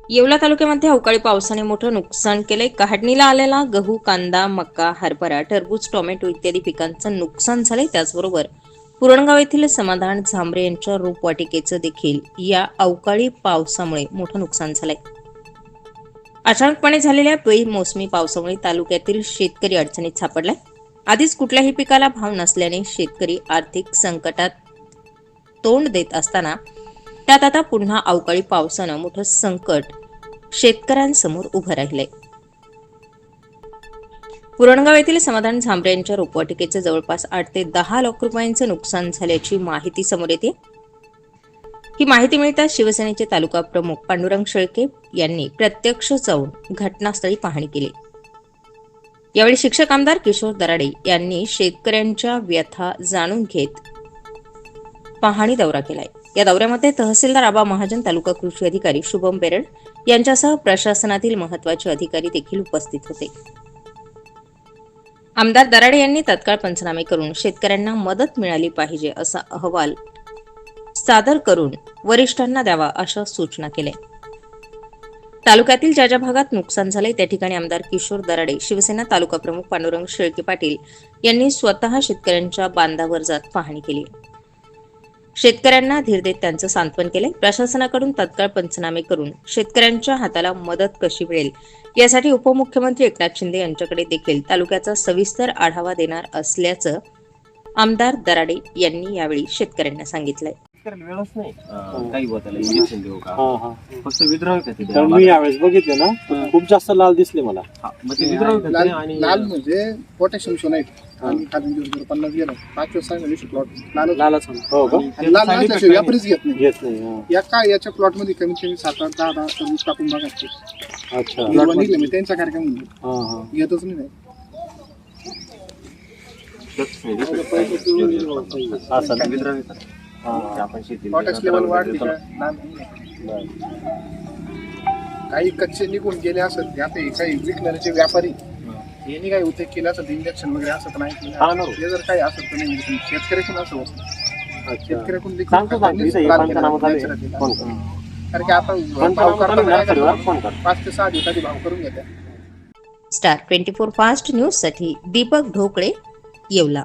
येवला तालुक्यामध्ये अवकाळी पावसाने मोठं नुकसान केलंय. काढणीला आलेला गहू, कांदा, मका, हरभरा, टरबूज, टोमॅटो इत्यादी पिकांचं नुकसान झालंय. त्याचबरोबर पुरणगाव येथील समाधान झांबरे यांच्या रोपवाटिकेचं देखील या अवकाळी पावसामुळे मोठं नुकसान झालंय. अचानकपणे झालेल्या बेमोसमी पावसामुळे तालुक्यातील शेतकरी अडचणीत सापडलाय. आधीच कुठल्याही पिकाला भाव नसल्याने शेतकरी आर्थिक संकटात तोंड देत असताना त्यात आता पुन्हा अवकाळी पावसानं मोठं संकट शेतकऱ्यांसमोर उभं राहिलंय. पुरणगाव येथील समाधान झांबरे यांच्या रोपवाटिकेचं जवळपास 8 ते 10 लाख रुपयांचं नुकसान झाल्याची माहिती समोर येते. ही माहिती मिळताच शिवसेनेचे तालुका प्रमुख पांडुरंग शेळके यांनी प्रत्यक्ष जाऊन घटनास्थळी पाहणी केली. यावेळी शिक्षक आमदार किशोर दराडे यांनी शेतकऱ्यांच्या व्यथा जाणून घेत पाहणी दौरा केलाय. या दौऱ्यामध्ये तहसीलदार आबा महाजन, तालुका कृषी अधिकारी शुभम बेरड यांच्यासह प्रशासनातील महत्त्वाचे अधिकारी देखील उपस्थित होते. आमदार दराडे यांनी तत्काळ पंचनामे करून शेतकऱ्यांना मदत मिळाली पाहिजे असा अहवाल सादर करून वरिष्ठांना द्यावा अशा सूचना केल्या. तालुक्यातील ज्या ज्या भागात नुकसान झाले त्या ठिकाणी आमदार किशोर दराडे, शिवसेना तालुका प्रमुख पांडुरंग शेळके पाटील यांनी स्वतः शेतकऱ्यांच्या बांधावर जात पाहणी केली. शेतकऱ्यांना धीर देत त्यांचं सांत्वन केले. प्रशासनाकडून तत्काळ पंचनामे करून शेतकऱ्यांच्या हाताला मदत कशी मिळेल यासाठी उपमुख्यमंत्री एकनाथ शिंदे यांच्याकडे देखील तालुक्याचा सविस्तर आढावा देणार असल्याचं आमदार दराडे यांनी यावेळी शेतकऱ्यांना सांगितलंय. वेळच नाही काही बोलायला इंजेक्शन देऊ का फक्त विद्राव का ते तर मी यावेळेस बघितले ना खूप जास्त लाल दिसले मला. मग ते विद्राव का ते आणि लाल म्हणजे पोटॅशियम सोनाईट आणि खाली 50 गेलं 5 वर्ष सांगितलं प्लॉट लालच हो का? आणि लाल नसल्याशिवाय व्यापारीच घेत नाही. घेत नाही हा. याच्या प्लॉट मध्ये कमीत कमी 7, 8, 10 सर्विस टाकून बघायचे. अच्छा निघले मी त्यांच्या कार्यक्रम हा हा घेतच नाही. असं विद्राव आपण शेती पोटॅश लेवल वाढली का लाल नाही. काही कच्चे निघून गेले असत आता हे काही विकणारे व्यापारी यांनी काही उद्योग केला असत इंजेक्शन वगैरे असत नाही. हे जर काही असत तर नाही शेतकऱ्याकडून असं होत. शेतकऱ्याकडून देखील कारण की आता 5 ते 6 दिवसाची भाव करून घेतात. स्टार 24 फास्ट न्यूज साठी दीपक ढोकळे, येवला.